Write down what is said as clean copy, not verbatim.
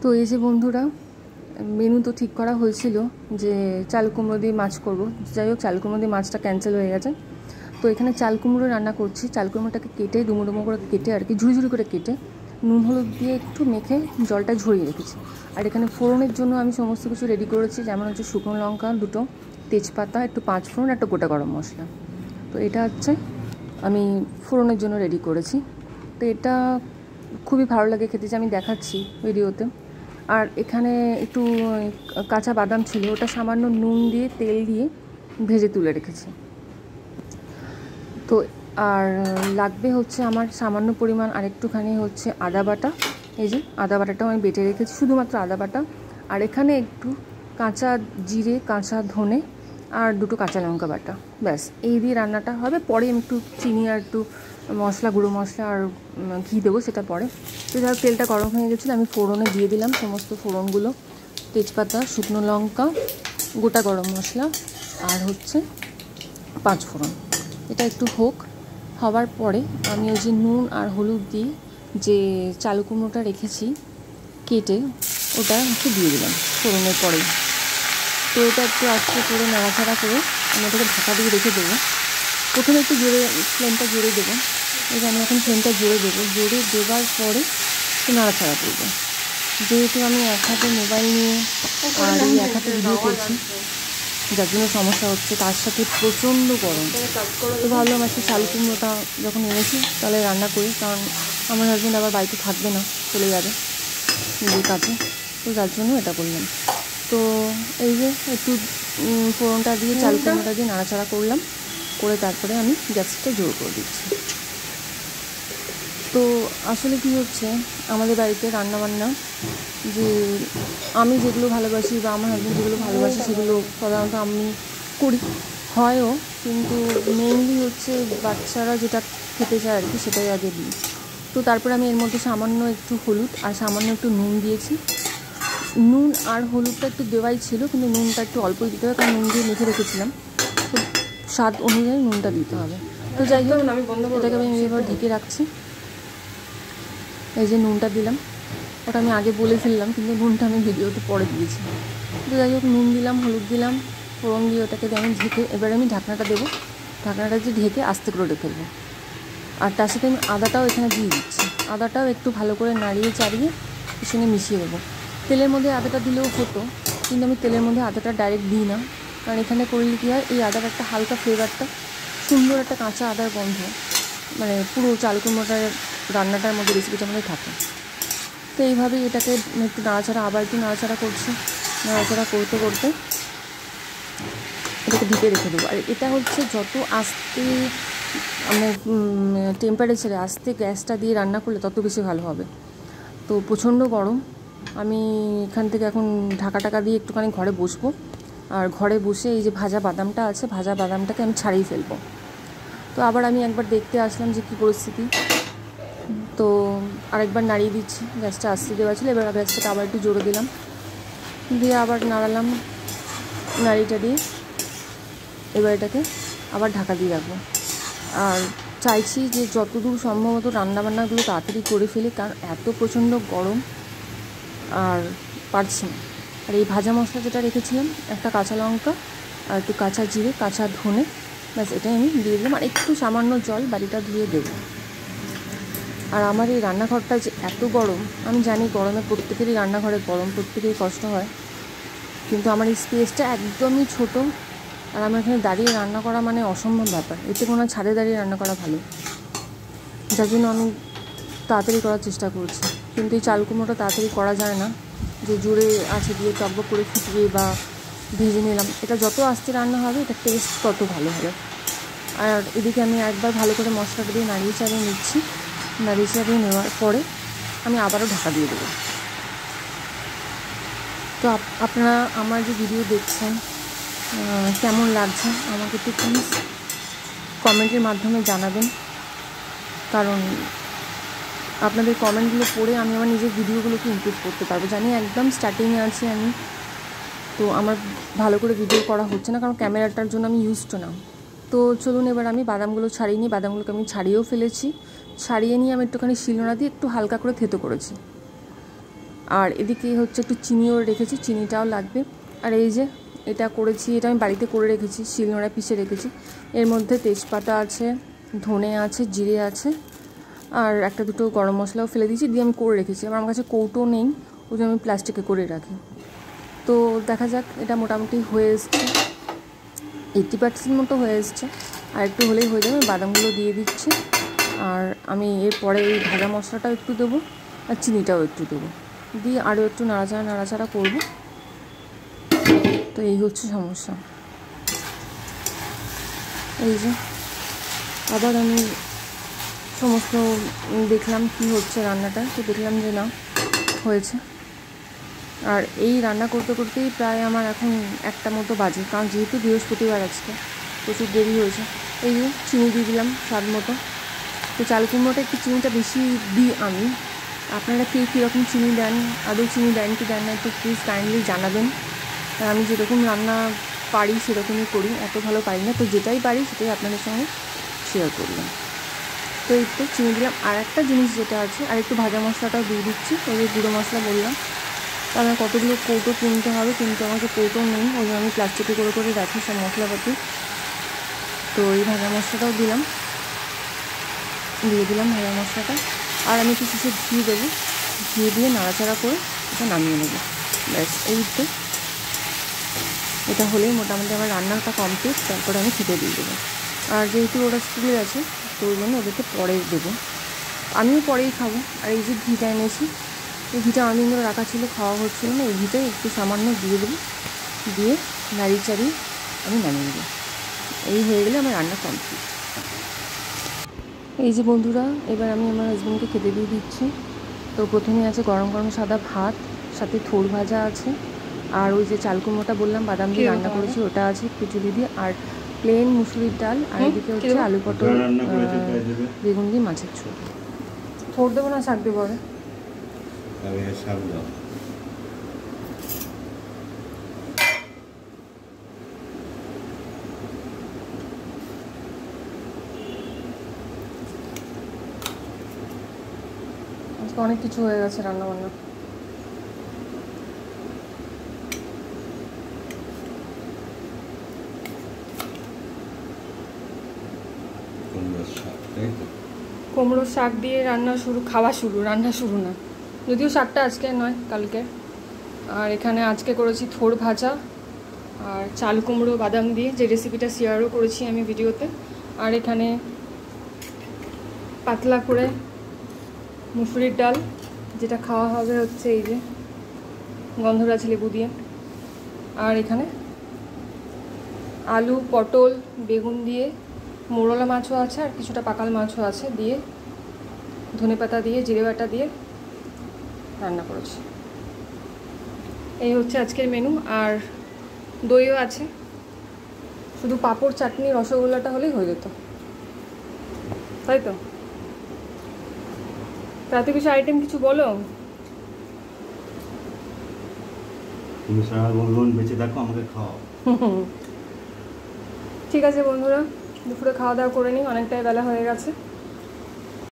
তো এই যে বন্ধুরা, মেনু তো ঠিক করা হয়েছিল যে চাল কুমড়ো দিয়ে মাছ করব। যাই হোক, চাল কুমড়ো দিয়ে মাছটা ক্যান্সেল হয়ে গেছে। তো এখানে চাল কুমড়ো রান্না করছি। চাল কুমড়োটাকে কেটে ডুমো ডুমো করে কেটে আর কি ঝুড়ি করে কেটে নুন হলুদ দিয়ে একটু মেখে জলটা ঝরিয়ে রেখেছি। আর এখানে ফোড়নের জন্য আমি সমস্ত কিছু রেডি করেছি, যেমন হচ্ছে শুকনো লঙ্কা দুটো, তেজপাতা, একটু 5 ফোড়ন, একটা গোটা গরম মশলা। তো এটা হচ্ছে আমি ফোড়নের জন্য রেডি করেছি। তো এটা খুবই ভালো লাগে খেতে, যে আমি দেখাচ্ছি ভিডিওতে। আর এখানে একটু কাঁচা বাদাম ছিল, ওটা সামান্য নুন দিয়ে তেল দিয়ে ভেজে তুলে রেখেছি। তো আর লাগবে হচ্ছে আমার সামান্য পরিমাণ আর একটুখানি হচ্ছে আদা বাটা। এই যে আদা বাটাটাও আমি বেটে রেখেছি, শুধুমাত্র আদা বাটা। আর এখানে একটু কাঁচা জিরে, কাঁচা ধনে আর দুটো কাঁচা লঙ্কা বাটা। ব্যাস, এই দিয়ে রান্নাটা হবে। পরে আমি একটু চিনি আর একটু মশলা, গুঁড়ো মশলা আর ঘি দেবো, সেটা পরে। তো যাই হোক, তেলটা গরম হয়ে গেছিলো, আমি ফোড়নে দিয়ে দিলাম সমস্ত ফোড়নগুলো, তেজপাতা, শুকনো লঙ্কা, গোটা গরম মশলা আর হচ্ছে 5 ফোড়ন। এটা একটু হওয়ার পরে আমি ওই যে নুন আর হলুদ দিয়ে যে চাল কুমড়োটা রেখেছি কেটে, ওটা একটু দিয়ে দিলাম ফোড়নের পরেই। তো এটা একটু আস্তে করে নাড়াচাড়া করে আমি ওটাকে ঢাকা দিয়ে রেখে দেবো। প্রথমে একটু জোরে ফ্লেমটা জোরে দেবো। এই যে আমি এখন ফ্লেমটা জোরে দেবো, জোরে দেওয়ার পরে একটু নাড়াচাড়া করবো। যেহেতু আমি এক হাতে মোবাইল নিয়ে আর এই এক হাতে ভিডিও করছি, যার জন্য সমস্যা হচ্ছে, তার সাথে প্রচণ্ড গরম। তো ভাবলাম আজকে চাল কুমড়োটা যখন এনেছি তাহলে রান্না করি, কারণ আমার হাজব্যান্ড আবার বাড়িতে থাকবে না, চলে যাবে নিজের কাজে। তো যার জন্য এটা করলাম। তো এই যে একটু ফোড়নটা দিয়ে চাল কুমড়োটা দিয়ে নাড়াচাড়া করলাম, করে তারপরে আমি গ্যাসটা জোর করে দিচ্ছি। তো আসলে কি হচ্ছে, আমাদের বাড়িতে রান্নাবান্না যে আমি যেগুলো ভালোবাসি বা আমার হাজব্যান্ড যেগুলো ভালোবাসি সেগুলো সাধারণত আমি করি, হয়ও, কিন্তু মেইনলি হচ্ছে বাচ্চারা যেটা খেতে চায় আর কি, সেটাই আগে দিই। তো তারপরে আমি এর মধ্যে সামান্য একটু হলুদ আর সামান্য একটু নুন দিয়েছি। নুন আর হলুদটা একটু দেওয়াই ছিল, কিন্তু নুনটা একটু অল্পই দিতে হবে, কারণ নুন দিয়ে মেখে রেখেছিলাম। তো স্বাদ অনুযায়ী নুনটা দিতে হবে। তো যাই হোক, এটাকে আমি এবার ঢেকে রাখছি। এই যে নুনটা দিলাম, ওটা আমি আগে বলে ফেললাম, কিন্তু নুনটা আমি ভিডিওতে পরে দিয়েছি। তো যাই হোক, নুন দিলাম, হলুদ দিলাম, ফোড়ন দিয়ে ওটাকে আমি ঢেকে, এবার আমি ঢাকনাটা দেবো। ঢাকনাটা দিয়ে ঢেকে আস্তে করে রেখে দেবো। আর তার সাথে আমি আদাটাও এখানে দিয়ে দিচ্ছি। আদাটাও একটু ভালো করে নাড়িয়ে চাড়িয়ে এর সঙ্গে মিশিয়ে দেবো। তেলের মধ্যে আদাটা দিলেও হতো, কিন্তু আমি তেলের মধ্যে আদাটা ডাইরেক্ট দিই না, কারণ এখানে করলে কী হয়, এই আদার একটা হালকা ফ্লেভারটা, সুন্দর একটা কাঁচা আদার গন্ধ, মানে পুরো চাল কুমড়োটার রান্নাটার মধ্যে রেসিপিটার মধ্যে থাকে। তো এইভাবেই এটাকে একটু নাড়াচাড়া, আবার একটু নাড়াচাড়া করছি। নাড়াচাড়া করতে করতে এটাকে ঢেকে রেখে দেবো। আর এটা হচ্ছে যত আস্তে মানে টেম্পারেচারে আস্তে গ্যাসটা দিয়ে রান্না করলে তত বেশি ভালো হবে। তো প্রচণ্ড গরম, আমি এখান থেকে এখন ঢাকা দিয়ে একটুখানি ঘরে বসবো। আর ঘরে বসে এই যে ভাজা বাদামটা আছে, ভাজা বাদামটাকে আমি ছাড়িয়ে ফেলবো। তো আবার আমি একবার দেখতে আসলাম যে কী পরিস্থিতি। তো আরেকবার নাড়িয়ে দিচ্ছি, গ্যাসটা আস্তে দেওয়া ছিল, এবার গ্যাসটাকে আবার একটু জোরে দিলাম, দিয়ে আবার নাড়ালাম, নাড়িটা দিয়ে এবার এটাকে আবার ঢাকা দিয়ে রাখবো। আর চাইছি যে যতদূর সম্ভবত রান্নাবান্নাগুলো তাড়াতাড়ি করে ফেলি, কারণ এত প্রচণ্ড গরম আর পারছি না। আর এই ভাজা মশলা যেটা রেখেছিলাম, একটা কাঁচা লঙ্কা আর একটু কাঁচা জিরে, কাঁচা ধনে, ব্যাস এটাই আমি দিয়ে দিলাম। আর একটু সামান্য জল বাড়িটা ধুয়ে দেবো। আর আমার এই রান্নাঘরটা যে এত গরম, আমি জানি গরমে প্রত্যেকেরই রান্নাঘরে গরম, প্রত্যেকেরই কষ্ট হয়, কিন্তু আমার এই স্পেসটা একদমই ছোট। আর আমার এখানে দাঁড়িয়ে রান্না করা মানে অসম্ভব ব্যাপার, এতে কোনো ছাদে দাঁড়িয়ে রান্না করা ভালো, যার জন্য আমি তাড়াতাড়ি করার চেষ্টা করছি। কিন্তু এই চাল কুমড়োটা তাড়াতাড়ি করা যায় না, যে জোরে আছে দিয়ে টকবক করে ফুটিয়ে বা ভেজে নিলাম। এটা যত আস্তে রান্না হবে এটা টেস্ট তত ভালো হবে। আর এদিকে আমি একবার ভালো করে মশলাটা দিয়ে নাড়িয়ে চাড়িয়ে নিচ্ছি। নাড়িয়ে চাড়িয়ে নেওয়ার পরে আমি আবারও ঢাকা দিয়ে দেবো। তো আপনারা আমার যে ভিডিও দেখছেন কেমন লাগছে আমাকে একটু প্লিজ কমেন্টের মাধ্যমে জানাবেন, কারণ আপনাদের কমেন্টগুলো পড়ে আমি আমার নিজের ভিডিওগুলোকে ইমপ্রুভ করতে পারবো। জানি একদম স্টার্টিংয়ে আছি আমি, তো আমার ভালো করে ভিডিও করা হচ্ছে না, কারণ ক্যামেরাটার জন্য আমি ইউজড না। তো চলুন এবার আমি বাদামগুলো ছাড়িয়ে নিই। বাদামগুলোকে আমি ছাড়িয়েও ফেলেছি। ছাড়িয়ে নিয়ে আমি একটুখানি শিলনোড়া দিয়ে একটু হালকা করে থেতো করেছি। আর এদিকে হচ্ছে একটু চিনিও রেখেছি, চিনিটাও লাগবে। আর এই যে এটা করেছি, এটা আমি বাড়িতে করে রেখেছি, শিলনোড়ায় পিষে রেখেছি। এর মধ্যে তেজপাতা আছে, ধনে আছে, জিরে আছে, আর একটা দুটো গরম মশলাও ফেলে দিয়েছি, দিয়ে আমি করে রেখেছি। আমার কাছে কৌটো নেই, ওই জন্য আমি প্লাস্টিকে করে রাখি। তো দেখা যাক, এটা মোটামুটি হয়ে এসছে, 80% মতো হয়ে এসছে। আর একটু হলেই হয়ে যাবে। বাদামগুলো দিয়ে দিচ্ছি, আর আমি এরপরে এই ভাজা মশলাটাও একটু দেবো, আর চিনিটাও একটু দেবো, দিয়ে আরও একটু নাড়াচাড়া করবো। তো এই হচ্ছে সমস্যা। এই যে আবার আমি সমস্ত দেখলাম কি হচ্ছে রান্নাটা, তো দেখলাম যে না, হয়েছে। আর এই রান্না করতে করতেই প্রায় আমার এখন 1টা মতো বাজে, কারণ যেহেতু বৃহস্পতিবার আজকে প্রচুর দেরি হয়েছে। এই যে চিনি দিয়ে দিলাম স্বাদ মতো। তো চাল কুমড়োটা একটু চিনিটা বেশি দিই আমি। আপনারা কে কীরকম চিনি দেন, আদৌ চিনি দেন কি দেন না, একটু প্লিজ কাইন্ডলি জানাবেন। আমি যেরকম রান্না পারি সেরকমই করি, এত ভালো পারি না, তো যেটাই পারি সেটাই আপনাদের সঙ্গে শেয়ার করলাম। তো এই তো চিনি দিলাম। আর একটা জিনিস যেটা আছে, আর একটু ভাজা মশলাটাও দিয়ে দিচ্ছি, ওই যে গুঁড়ো মশলা বললাম। তো আমার কতগুলো কৌটো কিনতে হবে, কিন্তু আমাকে কৌটো নেই, ওই জন্য আমি প্লাস্টিকে করে রাখি সব মশলাপাতি। তো এই ভাজা মশলাটাও দিয়ে দিলাম ভাজা মশলাটা। আর আমি কিছু ঘি দেবো, ঘি দিয়ে নাড়াচাড়া করে এটা নামিয়ে নেব। ব্যাস, এই তো এটা হলেই মোটামুটি আমার রান্নাটা কমপ্লিট। তারপরে আমি খেতে দিয়ে দেবো। আর যেহেতু ওরা স্কুলে আছে, তো ওই জন্য ওদেরকে পরে দেবো, আমিও পরেই খাবো। আর এই যে ঘিটা এনেছি, এই ঘিটা অনেকদিন ধরে রাখা ছিল, খাওয়া হচ্ছিল না, এই ঘিটাই একটু সামান্য দিয়ে দেবো, দিয়ে নাড়িয়ে আমি নামিয়ে নেবো। এই হয়ে গেলে আমার রান্না কমপ্লিট। এই যে বন্ধুরা, এবার আমি আমার হাজব্যান্ডকে খেতে দিয়ে দিচ্ছি। তো প্রথমে আছে গরম গরম সাদা ভাত, সাথে থোড় ভাজা আছে, আর ওই যে চাল কুমড়োটা বললাম বাদাম দিয়ে রান্না করেছি ওটা আছে খিচুড়ি দিয়ে, আর প্লেন মুসুরির ডাল, আর এদিকে হচ্ছে আলু পটল বেগুন দিয়ে মাছের ঝোল। থোড় দেবো না শাক দেবো? শাক দাও। আজকে অনেক কিছু হয়ে গেছে রান্না বান্না। কুমড়োর শাক দিয়ে রান্না শুরু, রান্না শুরু না, যদিও শাকটা আজকে নয় কালকে। আর এখানে আজকে করেছি থোড় ভাজা আর চাল কুমড়ো বাদাম দিয়ে, যে রেসিপিটা শেয়ারও করেছি আমি ভিডিওতে। আর এখানে পাতলা করে মুসুরির ডাল, যেটা খাওয়া হবে হচ্ছে এই যে গন্ধরাজ লেবু দিয়ে। আর এখানে আলু পটল বেগুন দিয়ে, মোরলা মাছও আছে, আর কিছুটা পাকাল মাছও আছে, দিয়ে ধনেপাতা দিয়ে জিরে বাটা দিয়ে রান্না করেছি। এই হচ্ছে আজকের মেনু। আর দইও আছে, শুধু পাঁপড় চাটনি রসগোল্লাটা হলেই হয়ে যেত, তাই তো? রাতে কিছু আইটেম কিছু বলো। তুমি সারা জীবন বেঁচে থাকো, আমাকে খাও। ঠিক আছে বন্ধুরা, দুপুরে খাওয়া দাওয়া করে নিই, অনেকটাই বেলা হয়ে গেছে।